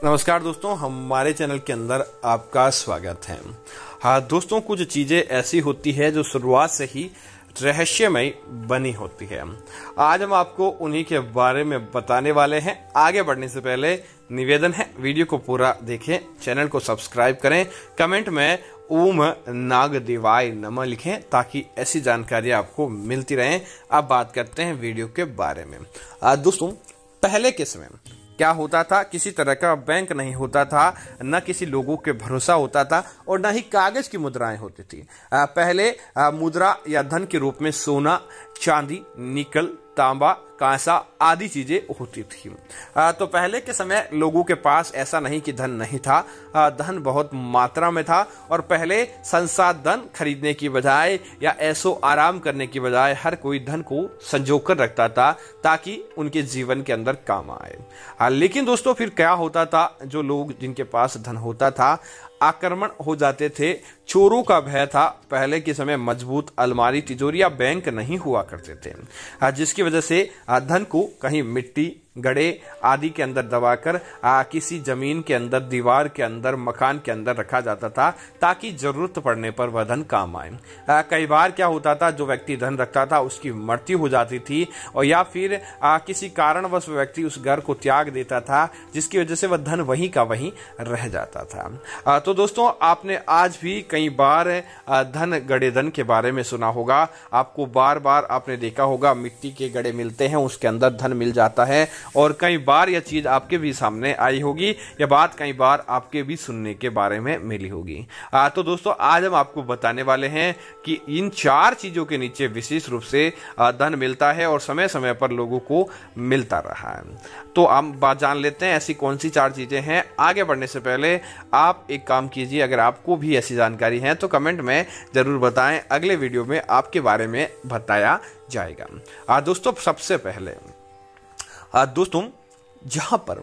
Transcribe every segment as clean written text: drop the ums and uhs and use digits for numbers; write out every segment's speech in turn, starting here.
नमस्कार दोस्तों, हमारे चैनल के अंदर आपका स्वागत है। हाँ दोस्तों, कुछ चीज़ें ऐसी होती है जो शुरुआत से ही रहस्यमय बनी होती है। आज हम आपको उन्हीं के बारे में बताने वाले हैं। आगे बढ़ने से पहले निवेदन है, वीडियो को पूरा देखें, चैनल को सब्सक्राइब करें, कमेंट में ओम नाग देवाय नमः लिखें ताकि ऐसी जानकारी आपको मिलती रहे। अब बात करते हैं वीडियो के बारे में। दोस्तों, पहले के समय क्या होता था, किसी तरह का बैंक नहीं होता था, न किसी लोगों के भरोसा होता था और न ही कागज की मुद्राएं होती थी। पहले मुद्रा या धन के रूप में सोना, चांदी, निकल, तांबा, कांसा आदि चीजें होती थी। तो पहले के समय लोगों के पास ऐसा नहीं कि धन नहीं था, धन बहुत मात्रा में था और पहले संसाधन खरीदने की बजाय या ऐसो आराम करने की बजाय हर कोई धन को संजो कर रखता था ताकि उनके जीवन के अंदर काम आए। लेकिन दोस्तों, फिर क्या होता था, जो लोग जिनके पास धन होता था आक्रमण हो जाते थे, चोरों का भय था। पहले के समय मजबूत अलमारी, तिजोरी या बैंक नहीं हुआ करते थे, जिसकी वजह से धन को कहीं मिट्टी, गड्ढे आदि के अंदर दबाकर किसी जमीन के अंदर, दीवार के अंदर, मकान के अंदर रखा जाता था ताकि जरूरत पड़ने पर वह धन काम आए। कई बार क्या होता था, जो व्यक्ति धन रखता था उसकी मृत्यु हो जाती थी और या फिर किसी कारणवश व्यक्ति उस घर को त्याग देता था, जिसकी वजह से वह धन वहीं का वहीं रह जाता था। तो दोस्तों, आपने आज भी कई बार धन, गड्ढे धन के बारे में सुना होगा। आपको बार बार आपने देखा होगा, मिट्टी के गड्ढे मिलते हैं, उसके अंदर धन मिल जाता है और कई बार यह चीज आपके भी सामने आई होगी, यह बात कई बार आपके भी सुनने के बारे में मिली होगी। तो दोस्तों, आज हम आपको बताने वाले हैं कि इन चार चीजों के नीचे विशेष रूप से धन मिलता है और समय समय पर लोगों को मिलता रहा है। तो हम बात जान लेते हैं ऐसी कौन सी चार चीजें हैं। आगे बढ़ने से पहले आप एक काम कीजिए, अगर आपको भी ऐसी जानकारी है तो कमेंट में जरूर बताएं, अगले वीडियो में आपके बारे में बताया जाएगा। दोस्तों, सबसे पहले दोस्तों, जहां पर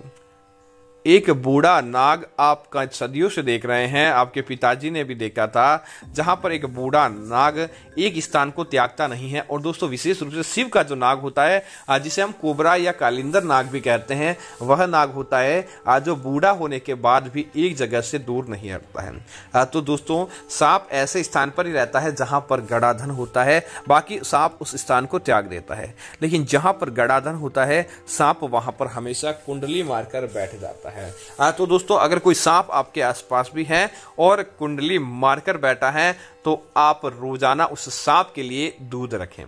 एक बूढ़ा नाग आपका सदियों से देख रहे हैं, आपके पिताजी ने भी देखा था, जहां पर एक बूढ़ा नाग एक स्थान को त्यागता नहीं है। और दोस्तों, विशेष रूप से शिव का जो नाग होता है, जिसे हम कोबरा या कालिंदर नाग भी कहते हैं, वह नाग होता है जो बूढ़ा होने के बाद भी एक जगह से दूर नहीं हटता है। तो दोस्तों, सांप ऐसे स्थान पर ही रहता है जहां पर गड़ाधन होता है, बाकी सांप उस स्थान को त्याग देता है। लेकिन जहां पर गड़ाधन होता है, सांप वहां पर हमेशा कुंडली मारकर बैठ जाता है। तो दोस्तों, अगर कोई सांप आपके आसपास भी है और कुंडली मारकर बैठा है तो आप रोजाना उस सांप के लिए दूध रखें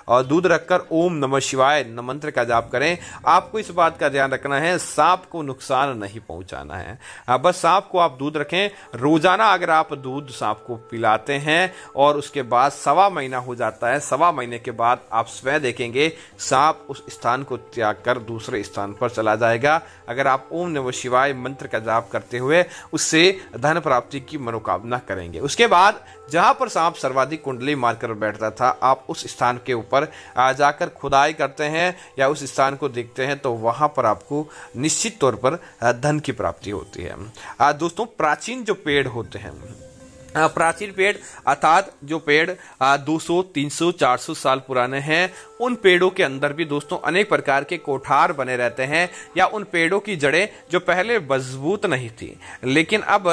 और दूध रखकर ओम नमः शिवाय मंत्र का जाप करें। आपको इस बात का ध्यान रखना है, सांप को नुकसान नहीं पहुंचाना है। बस सांप को आप दूध रखें रोजाना। अगर आप दूध सांप को पिलाते हैं और उसके बाद 1.25 महीना हो जाता है, 1.25 महीने के बाद आप स्वयं देखेंगे सांप उस स्थान को त्याग कर दूसरे स्थान पर चला जाएगा। अगर आप ओम नमः शिवाय मंत्र का जाप करते हुए उससे धन प्राप्ति की मनोकामना करेंगे। उसके बाद जहां पर सांप सर्वाधिक कुंडली मारकर बैठता था, आप उस स्थान के ऊपर जाकर खुदाई करते हैं या उस स्थान को देखते हैं तो वहां पर आपको निश्चित तौर पर धन की प्राप्ति होती है। दोस्तों, प्राचीन जो पेड़ होते हैं, प्राचीन पेड़ अर्थात जो पेड़ 200, 300, 400 साल पुराने हैं, उन पेड़ों के अंदर भी दोस्तों अनेक प्रकार के कोठार बने रहते हैं या उन पेड़ों की जड़ें जो पहले मजबूत नहीं थी लेकिन अब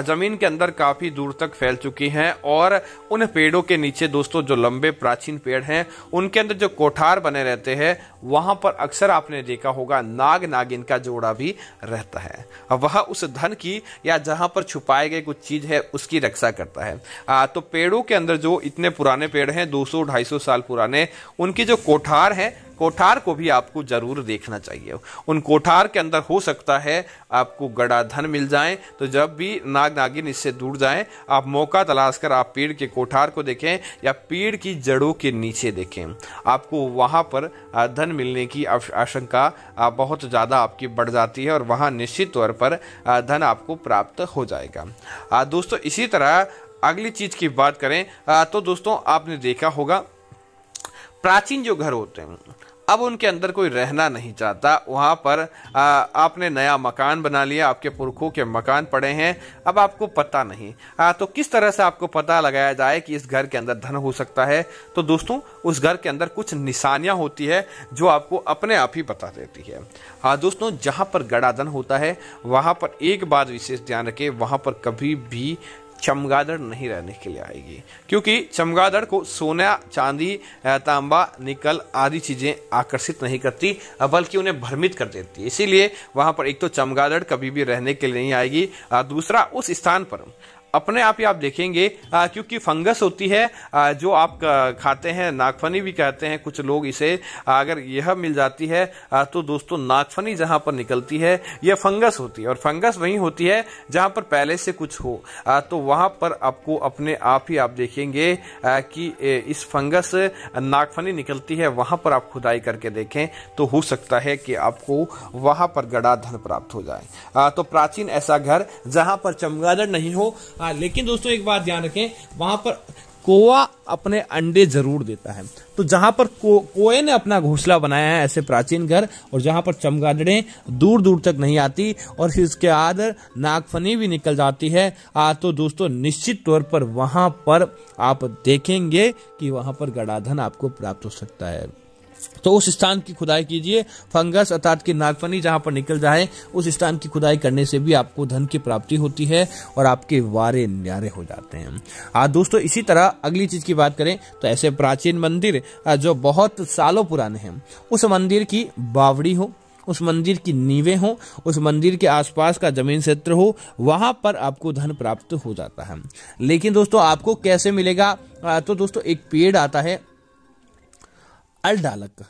जमीन के अंदर काफी दूर तक फैल चुकी हैं। और उन पेड़ों के नीचे दोस्तों जो लंबे प्राचीन पेड़ हैं, उनके अंदर जो कोठार बने रहते हैं, वहां पर अक्सर आपने देखा होगा नाग नागिन का जोड़ा भी रहता है। वह उस धन की या जहां पर छुपाए गए कुछ चीज है उसकी रक्षा करता है। तो पेड़ों के अंदर जो इतने पुराने पेड़ हैं, 200, 250 साल पुराने, उनकी जो कोठार है, कोठार को भी आपको जरूर देखना चाहिए। उन कोठार के अंदर हो सकता है आपको गड़ा धन मिल जाए। तो जब भी नाग नागिन इससे दूर जाएं, आप मौका तलाश कर आप पेड़ के कोठार को देखें या पेड़ की जड़ों के नीचे देखें, आपको वहां पर धन मिलने की आशंका बहुत ज्यादा आपकी बढ़ जाती है और वहां निश्चित तौर पर धन आपको प्राप्त हो जाएगा। दोस्तों, इसी तरह अगली चीज की बात करें तो दोस्तों, आपने देखा होगा प्राचीन जो घर होते हैं, अब उनके अंदर कोई रहना नहीं चाहता। वहां पर आपने नया मकान बना लिया, आपके पुरखों के मकान पड़े हैं, अब आपको पता नहीं। तो किस तरह से आपको पता लगाया जाए कि इस घर के अंदर धन हो सकता है? तो दोस्तों उस घर के अंदर कुछ निशानियां होती है जो आपको अपने आप ही बता देती है। हाँ दोस्तों, जहां पर गड़ा धन होता है वहां पर एक बात विशेष ध्यान रखें, वहां पर कभी भी चमगादड़ नहीं रहने के लिए आएगी, क्योंकि चमगादड़ को सोना, चांदी, तांबा, निकल आदि चीजें आकर्षित नहीं करती, बल्कि उन्हें भ्रमित कर देती है। इसीलिए वहां पर एक तो चमगादड़ कभी भी रहने के लिए नहीं आएगी। दूसरा, उस स्थान पर अपने आप ही आप देखेंगे क्योंकि फंगस होती है जो आप खाते हैं, नागफनी भी कहते हैं कुछ लोग इसे, अगर यह मिल जाती है तो दोस्तों नागफनी जहां पर निकलती है यह फंगस होती है, और फंगस वहीं होती है जहां पर पहले से कुछ हो। तो वहां पर आपको अपने आप ही आप देखेंगे कि इस फंगस नागफनी निकलती है, वहां पर आप खुदाई करके देखें तो हो सकता है कि आपको वहां पर गड़ा धन प्राप्त हो जाए। तो प्राचीन ऐसा घर जहां पर चमगादड़ नहीं हो। लेकिन दोस्तों एक बात ध्यान रखें, वहां पर कौवा अपने अंडे जरूर देता है। तो जहां पर कोए ने अपना घोंसला बनाया है ऐसे प्राचीन घर, और जहां पर चमगादड़ें दूर दूर तक नहीं आती और इसके बाद नागफनी भी निकल जाती है, तो दोस्तों निश्चित तौर पर वहां पर आप देखेंगे कि वहां पर गड़ा धन आपको प्राप्त हो सकता है। तो उस स्थान की खुदाई कीजिए, फंगस अर्थात कि नागफनी जहां पर निकल जाए उस स्थान की खुदाई करने से भी आपको धन की प्राप्ति होती है और आपके वारे न्यारे हो जाते हैं। दोस्तों इसी तरह अगली चीज की बात करें तो ऐसे प्राचीन मंदिर जो बहुत सालों पुराने हैं, उस मंदिर की बावड़ी हो, उस मंदिर की नींवें हो, उस मंदिर के आसपास का जमीन क्षेत्र हो, वहां पर आपको धन प्राप्त हो जाता है। लेकिन दोस्तों आपको कैसे मिलेगा? तो दोस्तों एक पेड़ आता है अलडालक।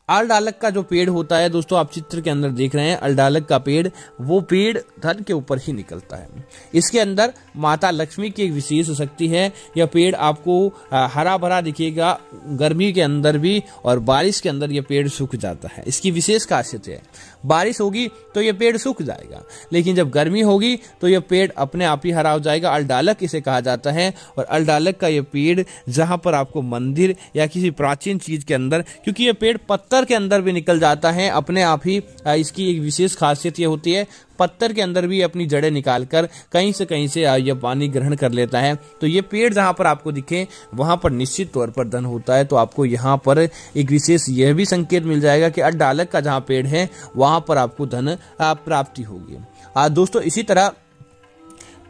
अलडालक का जो पेड़ होता है दोस्तों, आप चित्र के अंदर देख रहे हैं अलडालक का पेड़, वो पेड़ धन के ऊपर ही निकलता है। इसके अंदर माता लक्ष्मी की एक विशेष शक्ति है। यह पेड़ आपको हरा भरा दिखेगा गर्मी के अंदर भी, और बारिश के अंदर यह पेड़ सूख जाता है। इसकी विशेष खासियत है, बारिश होगी तो यह पेड़ सूख जाएगा, लेकिन जब गर्मी होगी तो यह पेड़ अपने आप ही हरा हो जाएगा। अलडालक इसे कहा जाता है। और अलडालक का यह पेड़ जहां पर आपको मंदिर या किसी प्राचीन चीज के अंदर, क्योंकि यह पेड़ पत्थर के अंदर भी निकल जाता है अपने आप ही, इसकी एक विशेष खासियत यह होती है पत्थर के अंदर भी अपनी जड़ें निकालकर कहीं से यह पानी ग्रहण कर लेता है। तो ये पेड़ जहां पर आपको दिखे वहां पर निश्चित तौर पर धन होता है। तो आपको यहाँ पर एक विशेष यह भी संकेत मिल जाएगा कि अलडालक का जहां पेड़ है वहां पर आपको धन प्राप्ति होगी। दोस्तों इसी तरह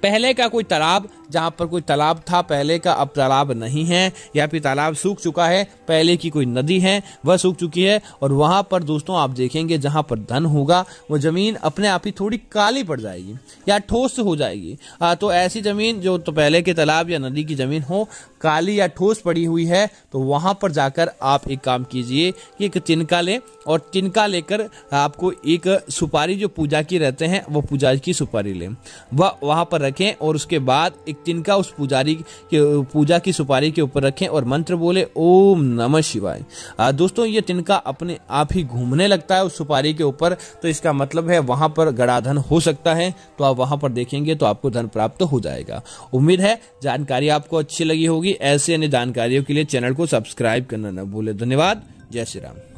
पहले का कोई तालाब, जहां पर कोई तालाब था पहले का, अब तालाब नहीं है, या फिर तालाब सूख चुका है, पहले की कोई नदी है वह सूख चुकी है, और वहां पर दोस्तों आप देखेंगे जहां पर धन होगा वो जमीन अपने आप ही थोड़ी काली पड़ जाएगी या ठोस हो जाएगी। तो ऐसी जमीन जो तो पहले के तालाब या नदी की जमीन हो, काली या ठोस पड़ी हुई है, तो वहां पर जाकर आप एक काम कीजिए कि एक तिनका लें, और तिनका लेकर आपको एक सुपारी जो पूजा की रहते हैं वो पूजा की सुपारी लें, वह वहां पर रखें, और उसके बाद एक तिनका उस पुजारी के पूजा की सुपारी के ऊपर रखें और मंत्र बोले ओम नमः शिवाय। दोस्तों ये तिनका अपने आप ही घूमने लगता है उस सुपारी के ऊपर, तो इसका मतलब है वहां पर गड़ा धन हो सकता है। तो आप वहां पर देखेंगे तो आपको धन प्राप्त हो जाएगा। उम्मीद है जानकारी आपको अच्छी लगी होगी। ऐसे अन्य जानकारियों के लिए चैनल को सब्सक्राइब करना न भूले। धन्यवाद। जय श्री राम।